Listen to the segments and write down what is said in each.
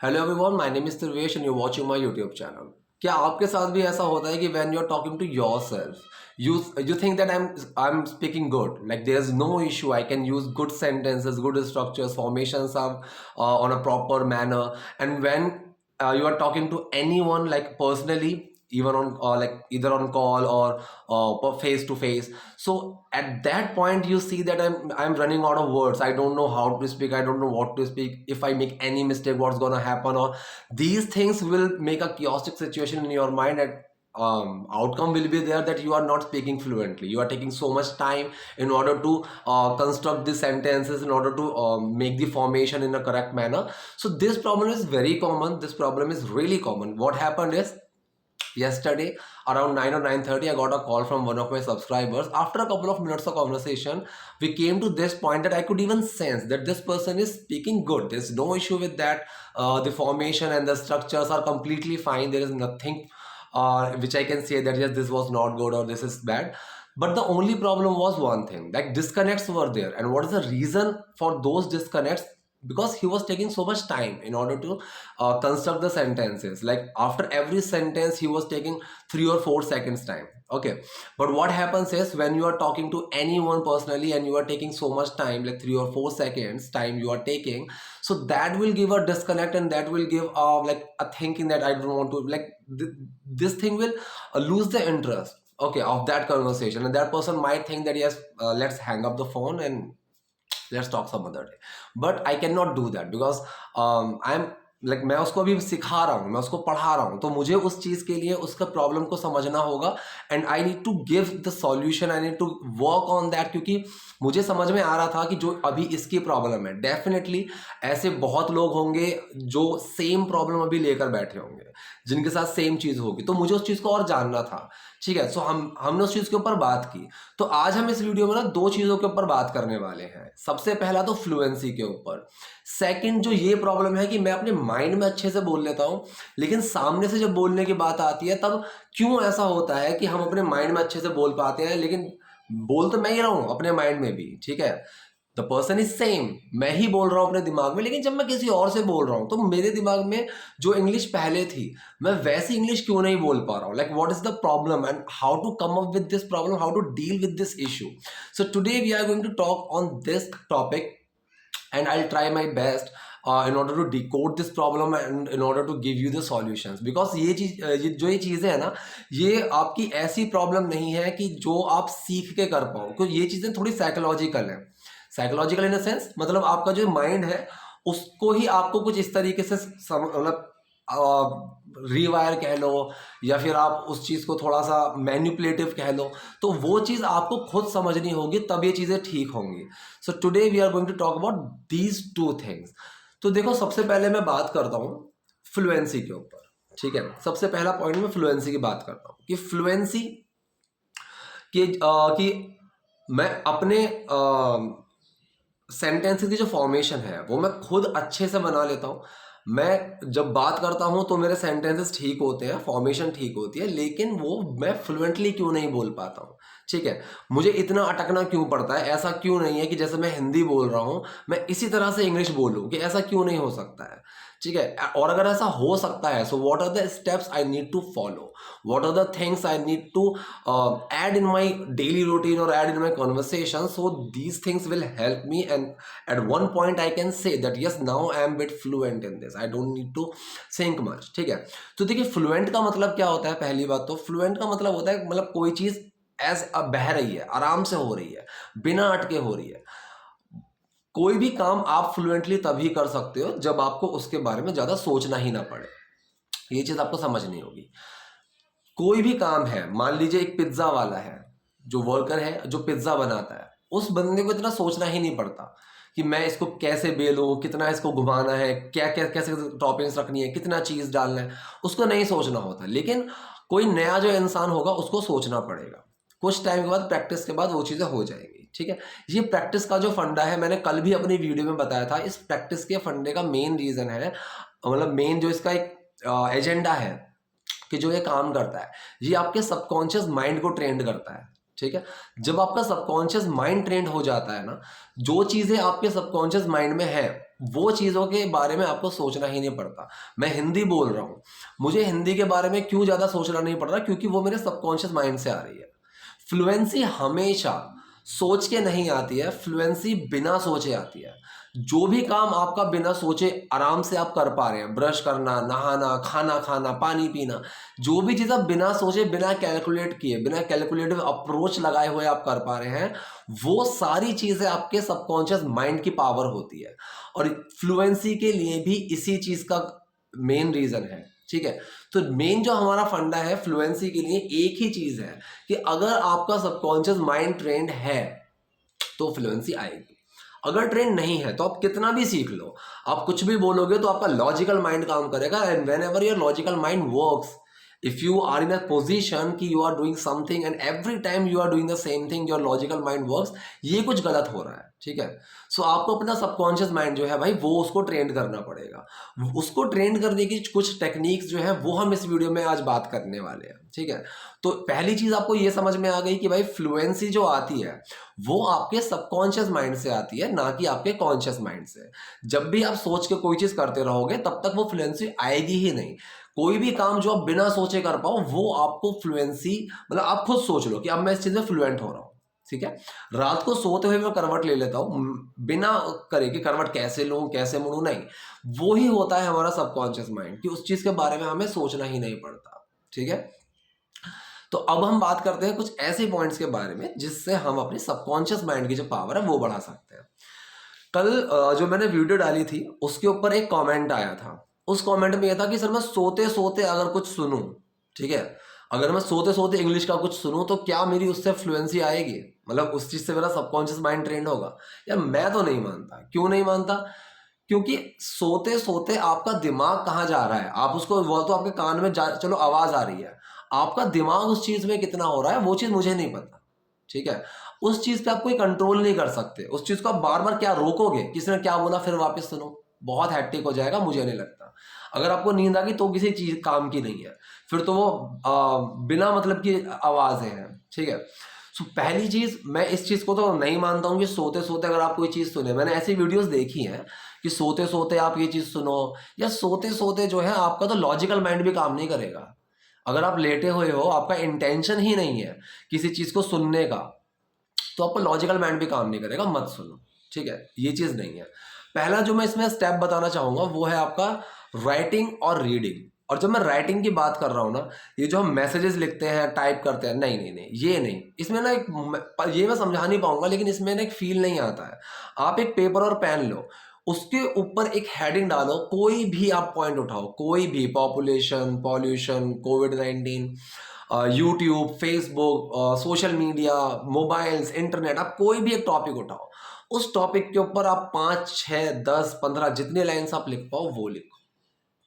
Hello everyone, my name is Trivesh and you watching my YouTube channel. क्या आपके साथ भी ऐसा होता है कि when you are talking to yourself you think that I'm speaking good, like there is no issue, I can use good sentences, good structures, formations are on a proper manner. And when you are talking to anyone, like personally, even on like either on call or face to face, so at that point you see that I'm running out of words. I don't know how to speak, I don't know what to speak. If I make any mistake, what's gonna happen? Or these things will make a chaotic situation in your mind, and outcome will be there that you are not speaking fluently. You are taking so much time in order to construct the sentences, in order to make the formation in a correct manner. So this problem is very common. This problem is really common. What happened is, yesterday around 9 or 9:30, I got a call from one of my subscribers. After a couple of minutes of conversation, we came to this point that I could even sense that this person is speaking good. There's no issue with that. The formation and the structures are completely fine. There is nothing which I can say that yes, this was not good or this is bad. But the only problem was one thing, like disconnects were there. And what is the reason for those disconnects? Because he was taking so much time in order to construct the sentences. Like after every sentence he was taking 3 or 4 seconds time. Okay, but what happens is, when you are talking to anyone personally and you are taking so much time, like 3 or 4 seconds time you are taking, so that will give a disconnect, and that will give like a thinking that I don't want to, like this thing will lose the interest, okay, of that conversation. And that person might think that yes, let's hang up the phone and let's talk some other day. But I cannot do that because I'm like, मैं उसको अभी सिखा रहा हूँ, मैं उसको पढ़ा रहा हूँ, तो मुझे उस चीज़ के लिए उसका प्रॉब्लम को समझना होगा. And I need to give the solution, I need to work on that. क्योंकि मुझे समझ में आ रहा था कि जो अभी इसकी प्रॉब्लम है, डेफिनेटली ऐसे बहुत लोग होंगे जो सेम प्रॉब्लम अभी लेकर बैठे होंगे, जिनके साथ सेम चीज़ होगी. तो मुझे उस चीज़ को और जानना था. ठीक है, सो हमने उस चीज़ के ऊपर बात की. तो आज हम इस वीडियो में ना 2 चीज़ों के ऊपर बात करने वाले हैं. सबसे पहला तो फ्लुएंसी के ऊपर. सेकंड, जो ये प्रॉब्लम है कि मैं अपने माइंड में अच्छे से बोल लेता हूँ, लेकिन सामने से जब बोलने की बात आती है, तब क्यों ऐसा होता है कि हम अपने माइंड में अच्छे से बोल पाते हैं, लेकिन बोल तो मैं ही रहा हूँ अपने माइंड में भी. ठीक है, द पर्सन इज सेम, मैं ही बोल रहा हूँ अपने दिमाग में, लेकिन जब मैं किसी और से बोल रहा हूँ तो मेरे दिमाग में जो इंग्लिश पहले थी, मैं वैसी इंग्लिश क्यों नहीं बोल पा रहा हूँ. Like what is the problem and how to come up with this problem, how to deal with this issue. So today we are going to talk on this topic, and I'll try my best in order to decode this problem and in order to give you the solutions. Because ये चीज़ें है ना, ये आपकी ऐसी problem नहीं है कि जो आप सीख के कर पाओ, क्योंकि ये चीज़ें थोड़ी साइकोलॉजिकल हैं. साइकोलॉजिकल इन द सेंस, मतलब आपका जो माइंड है उसको ही आपको कुछ इस तरीके से मतलब रिवायर कह लो, या फिर आप उस चीज़ को थोड़ा सा मैनिपुलेटिव कह लो. तो वो चीज़ आपको खुद समझनी होगी, तब ये चीज़ें ठीक होंगी. So today we are going to talk about these 2 things. तो देखो, सबसे पहले मैं बात करता हूँ फ्लुएंसी के ऊपर. ठीक है, सबसे पहला पॉइंट में फ्लुएंसी की बात करता हूँ कि फ्लुएंसी कि मैं अपने सेंटेंसेस की जो फॉर्मेशन है वो मैं खुद अच्छे से बना लेता हूँ. मैं जब बात करता हूँ तो मेरे सेंटेंसेस ठीक होते हैं, फॉर्मेशन ठीक होती है, लेकिन वो मैं फ्लुएंटली क्यों नहीं बोल पाता हूँ. ठीक है, मुझे इतना अटकना क्यों पड़ता है. ऐसा क्यों नहीं है कि जैसे मैं हिंदी बोल रहा हूँ मैं इसी तरह से इंग्लिश बोलूँ, कि ऐसा क्यों नहीं हो सकता है. ठीक है, और अगर ऐसा हो सकता है, so what are the steps I need to follow, what are the things I need to add in my daily routine or add in my conversation, so these things will help me. And at one point I can say that yes, now I am bit fluent in this, I don't need to think much. ठीक है, तो देखिए, fluent का मतलब क्या होता है. पहली बात तो फ्लुएंट का मतलब होता है, मतलब कोई चीज एज बह रही है, आराम से हो रही है, बिना अटके हो रही है. कोई भी काम आप फ्लुएंटली तभी कर सकते हो जब आपको उसके बारे में ज्यादा सोचना ही ना पड़े. ये चीज आपको समझनी होगी. कोई भी काम है, मान लीजिए एक पिज्जा वाला है, जो वर्कर है जो पिज्जा बनाता है, उस बंदे को इतना सोचना ही नहीं पड़ता कि मैं इसको कैसे बेलूं, कितना इसको घुमाना है, क्या क्या कैसे टॉपिंग्स रखनी है, कितना चीज़ डालना है, उसको नहीं सोचना होता. लेकिन कोई नया जो इंसान होगा उसको सोचना पड़ेगा. कुछ टाइम के बाद, प्रैक्टिस के बाद वो चीज़ें हो जाएंगी. ठीक है, ये प्रैक्टिस का जो फंडा है, मैंने कल भी अपनी वीडियो में बताया था. इस प्रैक्टिस के फंडे का मेन रीज़न है, मतलब मेन जो इसका एक एजेंडा है कि जो ये काम करता है, ये आपके सबकॉन्शियस माइंड को ट्रेंड करता है. ठीक है, जब आपका सबकॉन्शियस माइंड ट्रेंड हो जाता है ना, जो चीज़ें आपके सबकॉन्शियस माइंड में है वो चीज़ों के बारे में आपको सोचना ही नहीं पड़ता। मैं हिंदी बोल रहा हूँ, मुझे हिंदी के बारे में क्यों ज़्यादा सोचना नहीं पड़ रहा, क्योंकि वो मेरे सबकॉन्शियस माइंड से आ रही है। फ्लुएंसी हमेशा सोच के नहीं आती है, फ्लुएंसी बिना सोचे आती है। जो भी काम आपका बिना सोचे आराम से आप कर पा रहे हैं, ब्रश करना, नहाना, खाना खाना, पानी पीना, जो भी चीज़ आप बिना सोचे, बिना कैलकुलेट किए, बिना कैलकुलेटिव अप्रोच लगाए हुए आप कर पा रहे हैं, वो सारी चीज़ें आपके सबकॉन्शियस माइंड की पावर होती है। और फ्लुएंसी के लिए भी इसी चीज़ का मेन रीज़न है, ठीक है। तो मेन जो हमारा फंडा है फ्लुएंसी के लिए, एक ही चीज़ है कि अगर आपका सबकॉन्शियस माइंड ट्रेंड है तो फ्लुएंसी आएगी। अगर ट्रेंड नहीं है तो आप कितना भी सीख लो, आप कुछ भी बोलोगे तो आपका लॉजिकल माइंड काम करेगा। And when ever your logical mind works, if you are in a position कि you are doing something and every time you are doing the same thing, your logical mind works, ये कुछ गलत हो रहा है, ठीक है। सो आपको अपना सबकॉन्शियस माइंड जो है भाई, वो उसको ट्रेन करना पड़ेगा। उसको ट्रेन करने की कुछ टेक्निक्स जो है वो हम इस वीडियो में आज बात करने वाले हैं, ठीक है। तो पहली चीज आपको ये समझ में आ गई कि भाई फ्लुएंसी जो आती है वो आपके सबकॉन्शियस माइंड से आती है, ना कि आपके कॉन्शियस माइंड से। जब भी आप सोच के कोई चीज करते रहोगे तब तक वो फ्लुएंसी आएगी ही नहीं। कोई भी काम जो आप बिना सोचे कर पाओ वो आपको फ्लुएंसी, मतलब आप खुद सोच लो कि अब मैं इस चीज में फ्लुएंट हो रहा हूँ, ठीक है। रात को सोते हुए मैं करवट ले लेता हूँ बिना करे कि करवट कैसे लूँ, कैसे मुड़ूं, नहीं, वो ही होता है हमारा सबकॉन्शियस माइंड कि उस चीज के बारे में हमें सोचना ही नहीं पड़ता, ठीक है। तो अब हम बात करते हैं कुछ ऐसे पॉइंट्स के बारे में जिससे हम अपनी सबकॉन्शियस माइंड की जो पावर है वो बढ़ा सकते हैं। कल जो मैंने वीडियो डाली थी उसके ऊपर एक कमेंट आया था। उस कमेंट में यह था कि सर मैं सोते सोते अगर कुछ सुनूं, ठीक है, अगर मैं सोते सोते इंग्लिश का कुछ सुनूं तो क्या मेरी उससे फ्लुएंसी आएगी, मतलब उस चीज से मेरा सबकॉन्शियस माइंड ट्रेंड होगा? यार मैं तो नहीं मानता। क्यों नहीं मानता? क्योंकि सोते सोते आपका दिमाग कहाँ जा रहा है, आप उसको, वो तो आपके कान में जा, चलो आवाज आ रही है, आपका दिमाग उस चीज में कितना हो रहा है वो चीज मुझे नहीं पता, ठीक है। उस चीज पे आप कोई कंट्रोल नहीं कर सकते। उस चीज को आप बार बार क्या रोकोगे, किसी ने क्या बोला फिर वापस सुनो, बहुत हैट्रिक हो जाएगा, मुझे नहीं लगता। अगर आपको नींद आ गई तो किसी चीज काम की नहीं है, फिर तो वो बिना मतलब की आवाजें हैं, ठीक है। सो पहली चीज, मैं इस चीज को तो नहीं मानता हूँ कि सोते सोते अगर आप कोई चीज सुने। मैंने ऐसी वीडियोस देखी हैं कि सोते सोते आप ये चीज सुनो, या सोते सोते जो है आपका तो लॉजिकल माइंड भी काम नहीं करेगा। अगर आप लेटे हुए हो, आपका इंटेंशन ही नहीं है किसी चीज को सुनने का, तो आपका लॉजिकल माइंड भी काम नहीं करेगा, मत सुनो, ठीक है। ये चीज नहीं है। पहला जो मैं इसमें स्टेप बताना चाहूंगा वो है आपका राइटिंग और रीडिंग। और जब मैं राइटिंग की बात कर रहा हूं ना, ये जो हम मैसेजेस लिखते हैं, टाइप करते हैं, नहीं नहीं नहीं, ये नहीं। इसमें ना ये मैं समझा नहीं पाऊंगा, लेकिन इसमें ना एक फील नहीं आता है। आप एक पेपर और पेन लो, उसके ऊपर एक हेडिंग डालो, कोई भी आप पॉइंट उठाओ, कोई भी, पॉपुलेशन, पॉल्यूशन, कोविड-19, YouTube, Facebook, social media, mobiles, internet, आप कोई भी एक टॉपिक उठाओ, उस टॉपिक के ऊपर आप 5, 6, 10, 15 जितने लाइन्स आप लिख पाओ वो लिखो,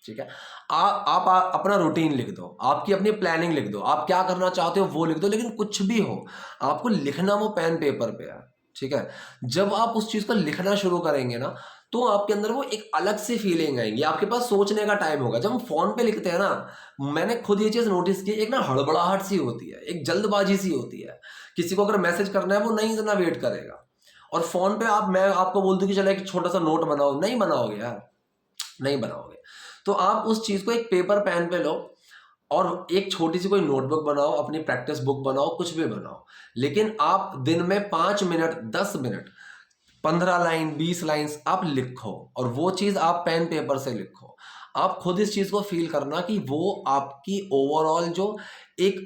ठीक है। अपना रूटीन लिख दो, आपकी अपनी प्लानिंग लिख दो, आप क्या करना चाहते हो वो लिख दो, लेकिन कुछ भी हो आपको लिखना वो पेन पेपर पे है, ठीक है। जब आप उस चीज को लिखना शुरू करेंगे ना, तो आपके अंदर वो एक अलग सी फीलिंग आएगी, आपके पास सोचने का टाइम होगा। जब हम फोन पे लिखते हैं ना, मैंने खुद ये चीज नोटिस की, एक ना हड़बड़ाहट सी होती है, एक जल्दबाजी सी होती है। किसी को अगर मैसेज करना है वो नहीं इतना वेट करेगा। और फोन पे मैं आपको बोल दूं कि चलो एक छोटा सा नोट बनाओ, नहीं बनाओगे यार, नहीं बनाओगे। तो आप उस चीज को एक पेपर पेन पे लो और एक छोटी सी कोई नोटबुक बनाओ, अपनी प्रैक्टिस बुक बनाओ, कुछ भी बनाओ, लेकिन आप दिन में 5 मिनट, 10 मिनट, 15 लाइन, 20 लाइन्स आप लिखो, और वो चीज आप पेन पेपर से लिखो। आप खुद इस चीज को फील करना कि वो आपकी ओवरऑल जो एक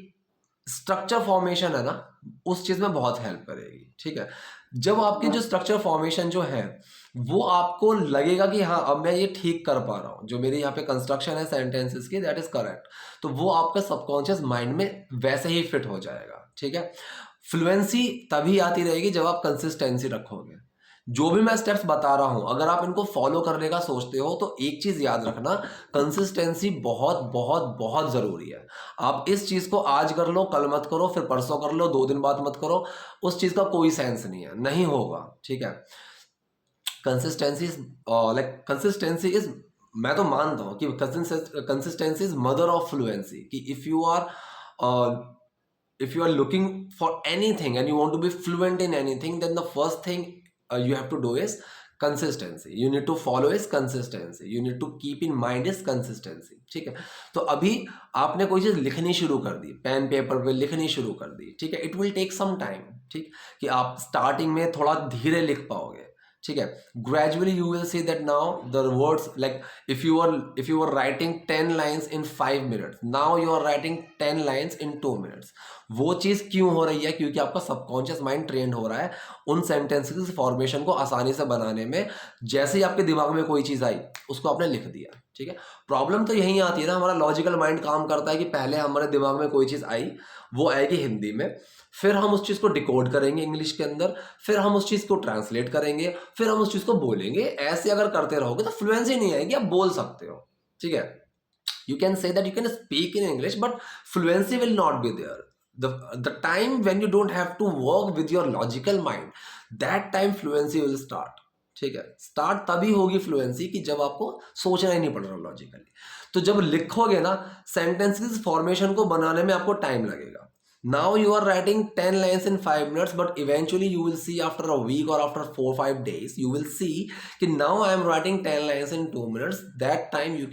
स्ट्रक्चर फॉर्मेशन है ना, उस चीज में बहुत हेल्प करेगी, ठीक है। जब आपकी जो स्ट्रक्चर फॉर्मेशन जो है वो आपको लगेगा कि हाँ अब मैं ये ठीक कर पा रहा हूँ, जो मेरी यहाँ पे कंस्ट्रक्शन है सेंटेंसेस की, दैट इज करेक्ट, तो वो आपका सबकॉन्शियस माइंड में वैसे ही फिट हो जाएगा, ठीक है। फ्लुएंसी तभी आती रहेगी जब आप कंसिस्टेंसी रखोगे। जो भी मैं स्टेप्स बता रहा हूं, अगर आप इनको फॉलो करने का सोचते हो तो एक चीज याद रखना, कंसिस्टेंसी बहुत बहुत बहुत जरूरी है। आप इस चीज को आज कर लो, कल मत करो, फिर परसों कर लो, 2 दिन बाद मत करो, उस चीज का कोई सेंस नहीं है, नहीं होगा, ठीक है। कंसिस्टेंसी कंसिस्टेंसी इज, मैं तो मानता हूँ कि consistency is mother of fluency. कि if you are looking for anything and you want to be fluent in anything, then the first thing you have to do is consistency, you need to follow is consistency, you need to keep in mind is consistency. ठीक है, तो अभी आपने कोई चीज लिखनी शुरू कर दी, पेन पेपर पे लिखनी शुरू कर दी, ठीक है, it will take some time, ठीक, कि आप स्टार्टिंग में थोड़ा धीरे लिख पाओगे, ठीक है, gradually you will see that now the words, like if you were writing 10 lines in 5 minutes, now you are writing 10 lines in 2 minutes। वो चीज़ क्यों हो रही है? क्योंकि आपका सबकॉन्शियस माइंड ट्रेंड हो रहा है उन सेंटेंसेस फॉर्मेशन को आसानी से बनाने में। जैसे ही आपके दिमाग में कोई चीज़ आई उसको आपने लिख दिया, ठीक है। प्रॉब्लम तो यही आती है ना, हमारा लॉजिकल माइंड काम करता है कि पहले हमारे दिमाग में कोई चीज़ आई, वो आएगी हिंदी में, फिर हम उस चीज़ को डिकोड करेंगे इंग्लिश के अंदर, फिर हम उस चीज़ को ट्रांसलेट करेंगे, फिर हम उस चीज़ को बोलेंगे। ऐसे अगर करते रहोगे तो फ्लुएंसी नहीं आएगी, आप बोल सकते हो, ठीक है। You can say that you can speak in English, but fluency will not be there. The time when you don't have to work with your logical mind, that time fluency will start। ठीक है, start तभी होगी fluency कि जब आपको सोचना ही नहीं पड़ रहा लॉजिकली। तो जब लिखोगे ना, सेंटेंसेस फॉर्मेशन को बनाने में आपको टाइम लगेगा। Now you are writing 10 lines in 5 minutes, but eventually you will see after a week or after 4-5 days, you will see कि now I am writing 10 lines in 2 minutes। That time you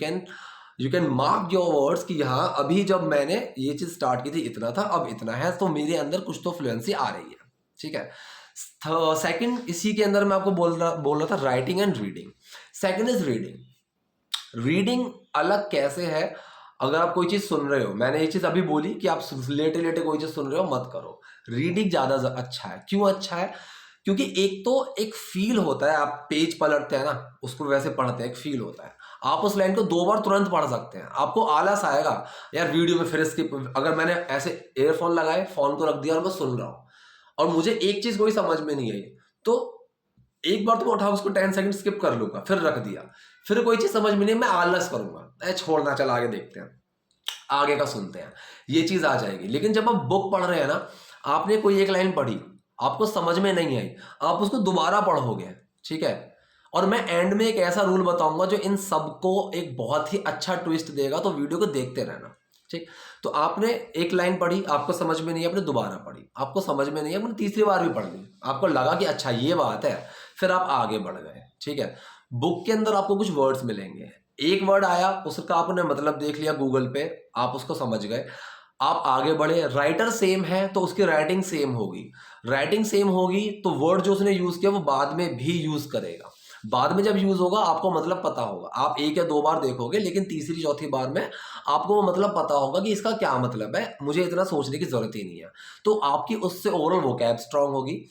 can mark your words कि हाँ, अभी जब मैंने ये चीज़ start की थी इतना था, अब इतना है, तो मेरे अंदर कुछ तो फ्लुएंसी आ रही है, ठीक है। सेकंड, इसी के अंदर मैं आपको बोल रहा था writing and reading. Second is reading. Reading अलग कैसे है? अगर आप कोई चीज़ सुन रहे हो, मैंने ये चीज़ अभी बोली कि आप लेटे लेटे कोई चीज़ सुन रहे हो मत करो। रीडिंग ज़्यादा अच्छा है। क्यों अच्छा है? क्योंकि एक तो एक फील होता है, आप पेज पलटते हैं ना, उसको वैसे पढ़ते हैं, एक फील होता है। आप उस लाइन को 2 बार तुरंत पढ़ सकते हैं। आपको आलस आएगा यार वीडियो में फिर स्किप, अगर मैंने ऐसे एयरफोन लगाए, फोन को रख दिया और मैं सुन रहा हूँ और मुझे एक चीज़ कोई समझ में नहीं आई, तो एक बार तो मैं उठा उसको 10 सेकंड स्किप कर लूंगा, फिर रख दिया, फिर कोई चीज़ समझ में नहीं, मैं आलस करूंगा, छोड़ना, चल आगे देखते हैं, आगे का सुनते हैं, ये चीज़ आ जाएगी। लेकिन जब आप बुक पढ़ रहे हैं ना, आपने कोई एक लाइन पढ़ी, आपको समझ में नहीं आई, आप उसको दोबारा पढ़ोगे, ठीक है। और मैं एंड में एक ऐसा रूल बताऊंगा जो इन सबको एक बहुत ही अच्छा ट्विस्ट देगा, तो वीडियो को देखते रहना, ठीक। तो आपने एक लाइन पढ़ी, आपको समझ में नहीं, आपने दोबारा पढ़ी, आपको समझ में नहीं, आपने तीसरी बार भी पढ़ ली, आपको लगा कि अच्छा ये बात है, फिर आप आगे बढ़ गए, ठीक है। बुक के अंदर आपको कुछ वर्ड्स मिलेंगे, एक वर्ड आया, उसका आपने मतलब देख लिया गूगल पे, आप उसको समझ गए, आप आगे बढ़े। राइटर सेम है तो उसकी राइटिंग सेम होगी, राइटिंग सेम होगी तो वर्ड जो उसने यूज किया वो बाद में भी यूज करेगा, बाद में जब यूज होगा आपको मतलब पता होगा। आप 1 या 2 बार देखोगे, लेकिन तीसरी चौथी बार में आपको वो मतलब पता होगा कि इसका क्या मतलब है, मुझे इतना सोचने की जरूरत ही नहीं है। तो आपकी उससे ओवरऑल वोकैब स्ट्रांग होगी।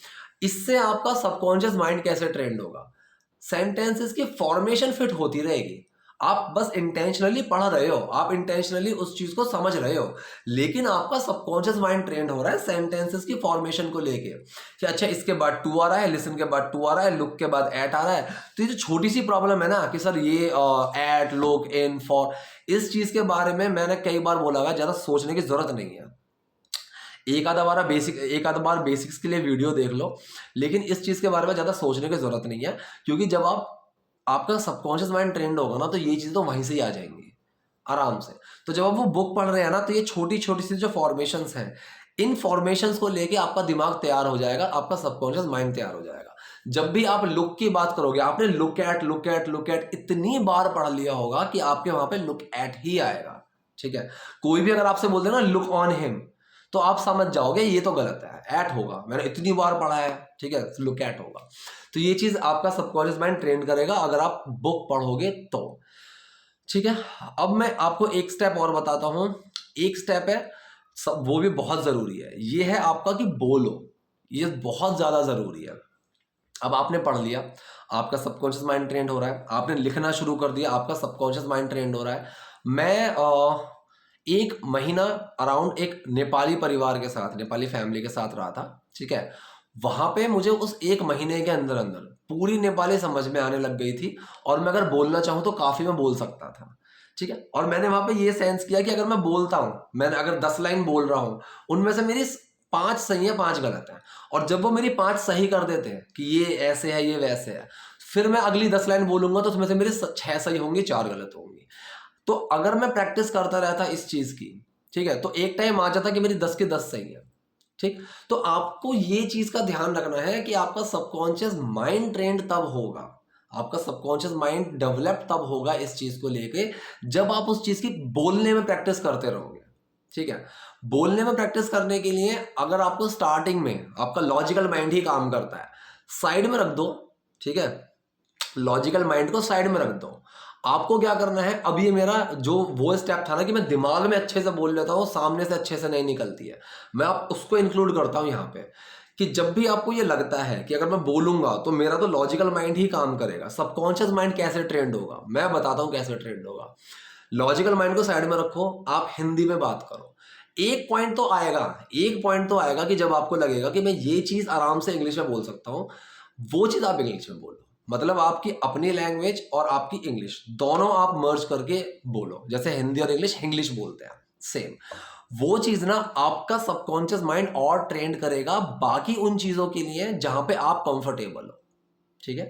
इससे आपका सबकॉन्शियस माइंड कैसे ट्रेंड होगा? सेंटेंसेस की फॉर्मेशन फिट होती रहेगी। आप बस इंटेंशनली पढ़ रहे हो, आप इंटेंशनली उस चीज को समझ रहे हो, लेकिन आपका सबकॉन्शियस माइंड ट्रेंड हो रहा है सेंटेंसेस की फॉर्मेशन को लेके कि अच्छा इसके बाद टू आ रहा है, लिसन के बाद टू आ रहा है, लुक के बाद एट आ रहा है। तो ये जो छोटी सी प्रॉब्लम है ना कि सर ये एट, लुक, इन, फॉर, इस चीज के बारे में मैंने कई बार बोला है, ज्यादा सोचने की जरूरत नहीं है। एक आधा बार बेसिक्स के लिए वीडियो देख लो, लेकिन इस चीज के बारे में ज्यादा सोचने की जरूरत नहीं है, क्योंकि जब आपका सबकॉन्शियस माइंड ट्रेंड होगा ना, तो ये चीज़ तो वहीं से ही आ जाएंगी आराम से। तो जब आप वो बुक पढ़ रहे हैं ना, तो ये छोटी छोटी सी जो फॉर्मेशंस हैं, इन फॉर्मेशंस को लेके आपका दिमाग तैयार हो जाएगा, आपका सबकॉन्शियस माइंड तैयार हो जाएगा। जब भी आप लुक की बात करोगे, आपने लुक एट इतनी बार पढ़ लिया होगा कि आपके वहां पे लुक एट ही आएगा, ठीक है। कोई भी अगर आपसे बोल दे ना लुक ऑन हिम, तो आप समझ जाओगे ये तो गलत है, एट होगा, मैंने इतनी बार पढ़ा है, ठीक है, लुक एट होगा। तो ये चीज आपका सबकॉन्शियस माइंड ट्रेन करेगा अगर आप बुक पढ़ोगे तो, ठीक है। अब मैं आपको एक स्टेप और बताता हूं, एक स्टेप है सब, वो भी बहुत जरूरी है, ये है आपका कि बोलो, ये बहुत ज्यादा जरूरी है। अब आपने पढ़ लिया, आपका सबकॉन्शियस माइंड ट्रेंड हो रहा है, आपने लिखना शुरू कर दिया, आपका सबकॉन्शियस माइंड ट्रेंड हो रहा है। मैं 1 महीना अराउंड एक नेपाली परिवार के साथ, नेपाली फैमिली के साथ रहा था, ठीक है। वहां पे मुझे उस 1 महीने के अंदर अंदर पूरी नेपाली समझ में आने लग गई थी, और मैं अगर बोलना चाहूँ तो काफी मैं बोल सकता था, ठीक है। और मैंने वहां पे ये सेंस किया कि अगर मैं बोलता हूँ, मैंने अगर 10 लाइन बोल रहा हूँ, उनमें से मेरी 5 सही है, 5 गलत है, और जब वो मेरी 5 सही कर देते हैं कि ये ऐसे है, ये वैसे है, फिर मैं अगली 10 लाइन बोलूंगा तो उसमें से मेरे 6 सही होंगी, 4 गलत होंगी। तो अगर मैं प्रैक्टिस करता रहता इस चीज की, ठीक है, तो एक टाइम आ जाता कि मेरी 10 के 10 सही है, ठीक। तो आपको ये चीज का ध्यान रखना है कि आपका सबकॉन्शियस माइंड ट्रेंड तब होगा आपका सबकॉन्शियस माइंड डेवलप तब होगा इस चीज को लेके जब आप उस चीज की बोलने में प्रैक्टिस करते रहोगे। ठीक है, बोलने में प्रैक्टिस करने के लिए अगर आपको स्टार्टिंग में आपका लॉजिकल माइंड ही काम करता है, साइड में रख दो। ठीक है, लॉजिकल माइंड को साइड में रख दो। आपको क्या करना है, अब ये मेरा जो वो स्टेप था ना कि मैं दिमाग में अच्छे से बोल लेता हूँ, सामने से अच्छे से नहीं निकलती है, मैं आप उसको इंक्लूड करता हूँ यहाँ पे कि जब भी आपको ये लगता है कि अगर मैं बोलूंगा तो मेरा तो लॉजिकल माइंड ही काम करेगा, सबकॉन्शियस माइंड कैसे ट्रेंड होगा, मैं बताता हूँ कैसे ट्रेंड होगा। लॉजिकल माइंड को साइड में रखो, आप हिंदी में बात करो। एक पॉइंट तो आएगा, एक पॉइंट तो आएगा कि जब आपको लगेगा कि मैं ये चीज आराम से इंग्लिश में बोल सकता हूँ, वो चीज आप इंग्लिश में बोलो। मतलब आपकी अपनी लैंग्वेज और आपकी इंग्लिश दोनों आप मर्ज करके बोलो, जैसे हिंदी और इंग्लिश बोलते हैं सेम। वो चीज ना आपका सबकॉन्शियस माइंड और ट्रेंड करेगा बाकी उन चीजों के लिए जहां पे आप कंफर्टेबल हो। ठीक है,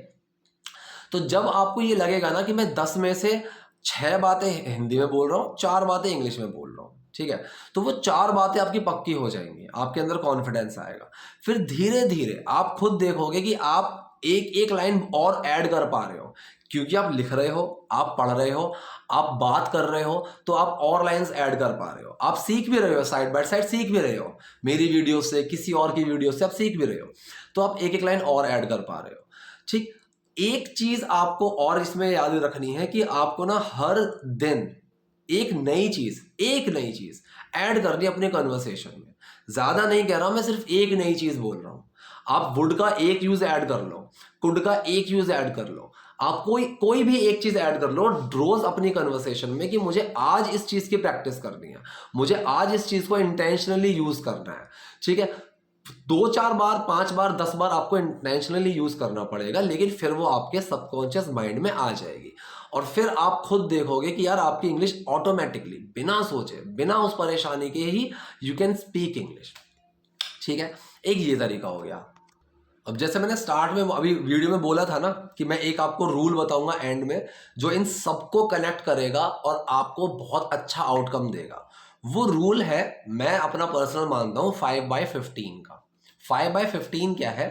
तो जब आपको ये लगेगा ना कि मैं 10 में से 6 बातें हिंदी में बोल रहा हूँ, 4 बातें इंग्लिश में बोल रहा हूँ, ठीक है, तो वो 4 बातें आपकी पक्की हो जाएंगी, आपके अंदर कॉन्फिडेंस आएगा। फिर धीरे धीरे आप खुद देखोगे कि आप एक एक लाइन और ऐड कर पा रहे हो, क्योंकि आप लिख रहे हो, आप पढ़ रहे हो, आप बात कर रहे हो, तो आप और लाइंस ऐड कर पा रहे हो, आप सीख भी रहे हो, साइड बाय साइड सीख भी रहे हो, मेरी वीडियो से, किसी और की वीडियो से आप सीख भी रहे हो, तो आप एक एक लाइन और ऐड कर पा रहे हो। ठीक, एक चीज आपको और इसमें याद रखनी है कि आपको ना हर दिन एक नई चीज ऐड करनी है अपने कन्वर्सेशन में। ज्यादा नहीं कह रहा हूं मैं, सिर्फ एक नई चीज बोल रहा हूं। आप वुड का एक यूज ऐड कर लो, कुड का एक यूज ऐड कर लो, आप कोई भी एक चीज ऐड कर लो रोज अपनी कन्वर्सेशन में कि मुझे आज इस चीज की प्रैक्टिस करनी है, मुझे आज इस चीज को इंटेंशनली यूज करना है। ठीक है, 2-4 बार, 5 बार, 10 बार आपको इंटेंशनली यूज करना पड़ेगा, लेकिन फिर वो आपके सबकॉन्शियस माइंड में आ जाएगी और फिर आप खुद देखोगे कि यार आपकी इंग्लिश ऑटोमेटिकली बिना सोचे, बिना उस परेशानी के ही यू कैन स्पीक इंग्लिश। ठीक है, एक ये तरीका हो गया। अब जैसे मैंने स्टार्ट में अभी वीडियो में बोला था ना कि मैं एक आपको रूल बताऊंगा एंड में जो इन सबको कनेक्ट करेगा और आपको बहुत अच्छा आउटकम देगा। वो रूल है, मैं अपना पर्सनल मानता हूं 5/15 का। 5/15 क्या है,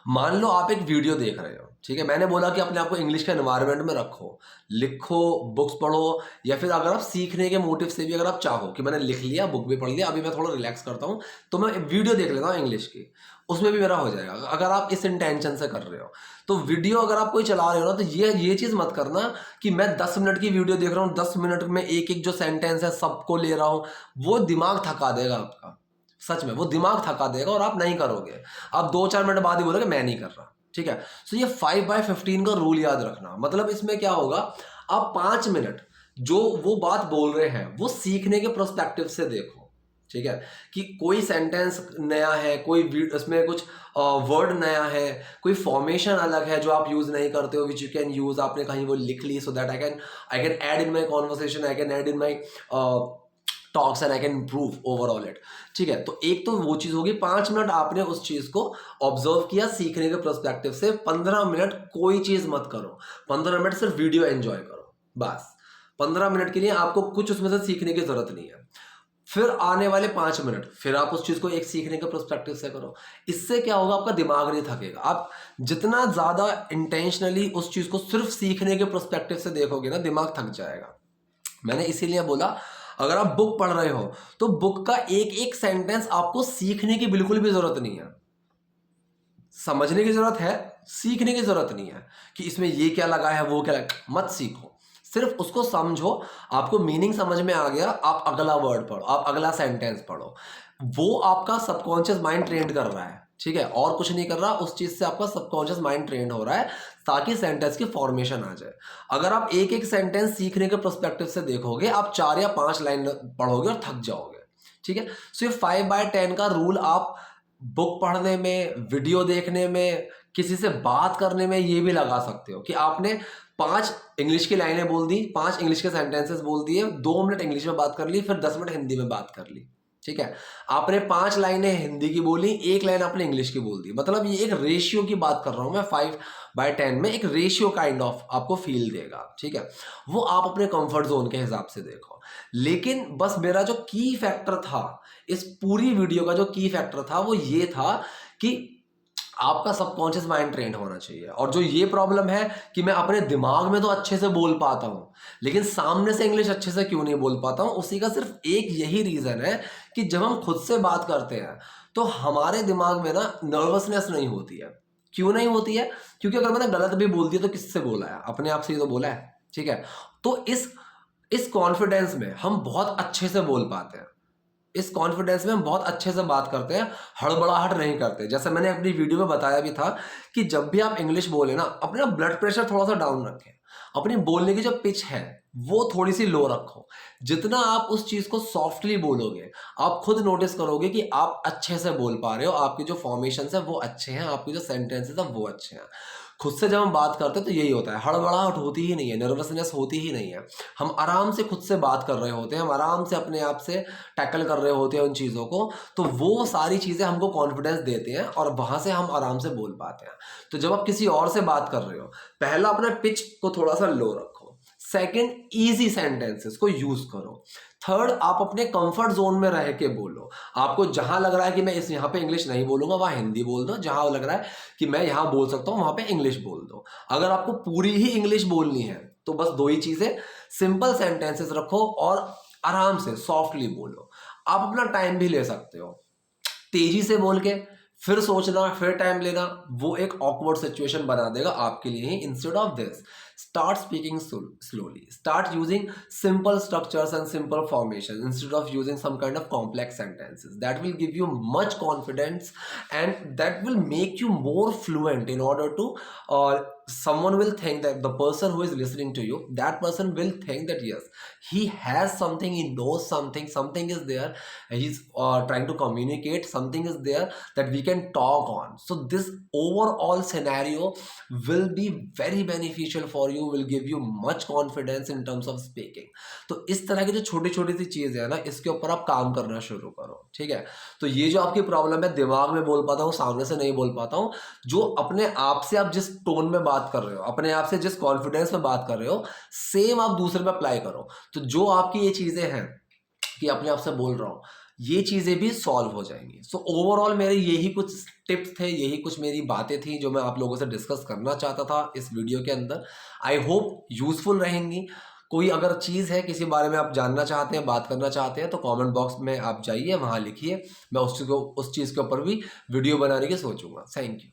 मान लो आप एक वीडियो देख रहे हो, ठीक है, मैंने बोला कि अपने आप को इंग्लिश के एनवायरनमेंट में रखो, लिखो, बुक्स पढ़ो, या फिर अगर आप सीखने के मोटिव से भी अगर आप चाहो कि मैंने लिख लिया, बुक भी पढ़ लिया, अभी मैं थोड़ा रिलैक्स करता हूँ तो मैं वीडियो देख लेता हूँ इंग्लिश की, उसमें भी मेरा हो जाएगा। अगर आप इस इंटेंशन से कर रहे हो तो वीडियो अगर आप कोई चला रहे हो ना, तो ये चीज मत करना कि मैं 10 मिनट की वीडियो देख रहा हूँ, 10 मिनट में एक एक जो सेंटेंस है सबको ले रहा हूँ, वो दिमाग थका देगा आपका। सच में वो दिमाग थका देगा और आप नहीं करोगे, आप 2-4 मिनट बाद ही बोलोगे मैं नहीं कर रहा। ठीक है, सो ये 5/15 का रूल याद रखना। मतलब इसमें क्या होगा, आप 5 मिनट जो वो बात बोल रहे हैं वो सीखने के प्रोस्पेक्टिव से देखो। ठीक है, कि कोई सेंटेंस नया है, कोई इसमें कुछ वर्ड नया है, कोई फॉर्मेशन अलग है जो आप यूज नहीं करते हो, विच यू कैन यूज, आपने कहीं वो लिख ली, so that I can add in my conversation, I can add in my talks and I can improve overall it. ठीक है, तो एक तो वो चीज होगी, 5 मिनट आपने उस चीज को ऑब्जर्व किया सीखने के पर्सपेक्टिव से। 15 मिनट कोई चीज मत करो, 15 मिनट सिर्फ वीडियो एंजॉय करो बस। 15 मिनट के लिए आपको कुछ उसमें से सीखने की जरूरत नहीं है। फिर आने वाले 5 मिनट फिर आप उस चीज को एक सीखने के पर्सपेक्टिव से करो। इससे क्या होगा, आपका दिमाग नहीं थकेगा। आप जितना ज्यादा इंटेंशनली उस चीज को सिर्फ सीखने के पर्सपेक्टिव से देखोगे ना, दिमाग थक जाएगा। मैंने इसीलिए बोला अगर आप बुक पढ़ रहे हो तो बुक का एक एक सेंटेंस आपको सीखने की बिल्कुल भी जरूरत नहीं है, समझने की जरूरत है, सीखने की जरूरत नहीं है कि इसमें ये क्या लगा है, वो क्या लगा, मत सीखो, सिर्फ उसको समझो। आपको मीनिंग समझ में आ गया, आप अगला वर्ड पढ़ो, आप अगला सेंटेंस पढ़ो। वो आपका सबकॉन्शियस माइंड ट्रेंड कर रहा है। ठीक है, और कुछ नहीं कर रहा, उस चीज से आपका सबकॉन्शियस माइंड ट्रेंड हो रहा है ताकि सेंटेंस की फॉर्मेशन आ जाए। अगर आप एक एक सेंटेंस सीखने के पर्सपेक्टिव से देखोगे, आप 4 या 5 लाइन पढ़ोगे और थक जाओगे। ठीक है, सो ये 5/10 का रूल आप बुक पढ़ने में, वीडियो देखने में, किसी से बात करने में ये भी लगा सकते हो कि आपने 5 इंग्लिश की लाइनें बोल दी, 5 इंग्लिश के सेंटेंसेस बोल दिए, 2 मिनट इंग्लिश में बात कर ली, फिर 10 मिनट हिंदी में बात कर ली। ठीक है, आपने 5 लाइनें हिंदी की बोली, 1 लाइन आपने इंग्लिश की बोल दी। मतलब ये एक रेशियो की बात कर रहा हूं मैं, 5/10 में एक रेशियो काइंड ऑफ आपको फील देगा। ठीक है, वो आप अपने कंफर्ट जोन के हिसाब से देखो। लेकिन बस मेरा जो की फैक्टर था, इस पूरी वीडियो का जो की फैक्टर था वो ये था कि आपका सबकॉन्शियस माइंड ट्रेंड होना चाहिए। और जो ये प्रॉब्लम है कि मैं अपने दिमाग में तो अच्छे से बोल पाता हूँ लेकिन सामने से इंग्लिश अच्छे से क्यों नहीं बोल पाता हूँ, उसी का सिर्फ एक यही रीजन है कि जब हम खुद से बात करते हैं तो हमारे दिमाग में ना नर्वसनेस नहीं होती है। क्यों नहीं होती है? क्योंकि अगर मैंने गलत भी बोल दिया तो किससे बोला है? अपने आप से ही तो बोला है। ठीक है, तो इस कॉन्फिडेंस में हम बहुत अच्छे से बोल पाते हैं, इस कॉन्फिडेंस में हम बहुत अच्छे से बात करते हैं, हड़बड़ाहट नहीं करते। जैसे मैंने अपनी वीडियो में बताया भी था कि जब भी आप इंग्लिश बोले ना, अपना ब्लड प्रेशर थोड़ा सा डाउन रखें, अपनी बोलने की जो पिच है वो थोड़ी सी लो रखो। जितना आप उस चीज को सॉफ्टली बोलोगे, आप खुद नोटिस करोगे कि आप अच्छे से बोल पा रहे हो, आपके जो फॉर्मेशन है वो अच्छे हैं, आपके जो सेंटेंसेस है वो अच्छे हैं। खुद से जब हम बात करते हैं तो यही होता है, हड़बड़ाहट होती ही नहीं है, नर्वसनेस होती ही नहीं है। हम आराम से खुद से बात कर रहे होते हैं, हम आराम से अपने आप से टैकल कर रहे होते हैं उन चीज़ों को, तो वो सारी चीज़ें हमको कॉन्फिडेंस देते हैं और वहाँ से हम आराम से बोल पाते हैं। तो जब आप किसी और से बात कर रहे हो, पहला अपना पिच को थोड़ा सा लो रखो। सेकंड, इजी सेंटेंसेस को यूज करो। थर्ड, आप अपने कंफर्ट जोन में रह के बोलो। आपको जहां लग रहा है कि मैं इस यहाँ पे इंग्लिश नहीं बोलूंगा, वहां हिंदी बोल दो। जहां लग रहा है कि मैं यहाँ बोल सकता हूँ, वहां पे इंग्लिश बोल दो। अगर आपको पूरी ही इंग्लिश बोलनी है तो बस दो ही चीजें, सिंपल सेंटेंसेस रखो और आराम से सॉफ्टली बोलो। आप अपना टाइम भी ले सकते हो। तेजी से बोल के फिर सोचना, फिर टाइम लेना, वो एक ऑकवर्ड सिचुएशन बना देगा आपके लिए ही। Instead of this, start speaking slowly, start using simple structures and simple formation instead of using some kind of complex sentences. That will give you much confidence and that will make you more fluent in order to someone will think that the person who is listening to you, that person will think that yes, he has something, he knows something, something is there, he's trying to communicate, something is there that we can talk on. So this overall scenario will be very beneficial for you, will give you much confidence in terms of speaking. तो इस तरह की जो छोटी छोटी सी चीज़ है ना, इसके ऊपर आप काम करना शुरू करो। ठीक है, तो ये जो आपकी प्रॉब्लम है, दिमाग में बोल पाता हूँ, सामने से नहीं बोल पाता हूँ, जो अपने आप से आप जिस टोन में बात कर रहे हो, अपने आप से जिस कॉन्फिडेंस में बात कर रहे हो, सेम आप दूसरे पे अप्लाई करो। तो जो आपकी ये चीज़ें हैं कि अपने आप से बोल रहा हूँ, ये चीज़ें भी सॉल्व हो जाएंगी। सो ओवरऑल मेरे यही कुछ टिप्स थे, यही कुछ मेरी बातें थी जो मैं आप लोगों से डिस्कस करना चाहता था इस वीडियो के अंदर। आई होप यूजफुल रहेंगी। कोई अगर चीज़ है, किसी बारे में आप जानना चाहते हैं, बात करना चाहते हैं, तो कमेंट बॉक्स में आप जाइए, वहाँ लिखिए। मैं उस चीज़ के ऊपर भी वीडियो बनाने की सोचूंगा। Thank you.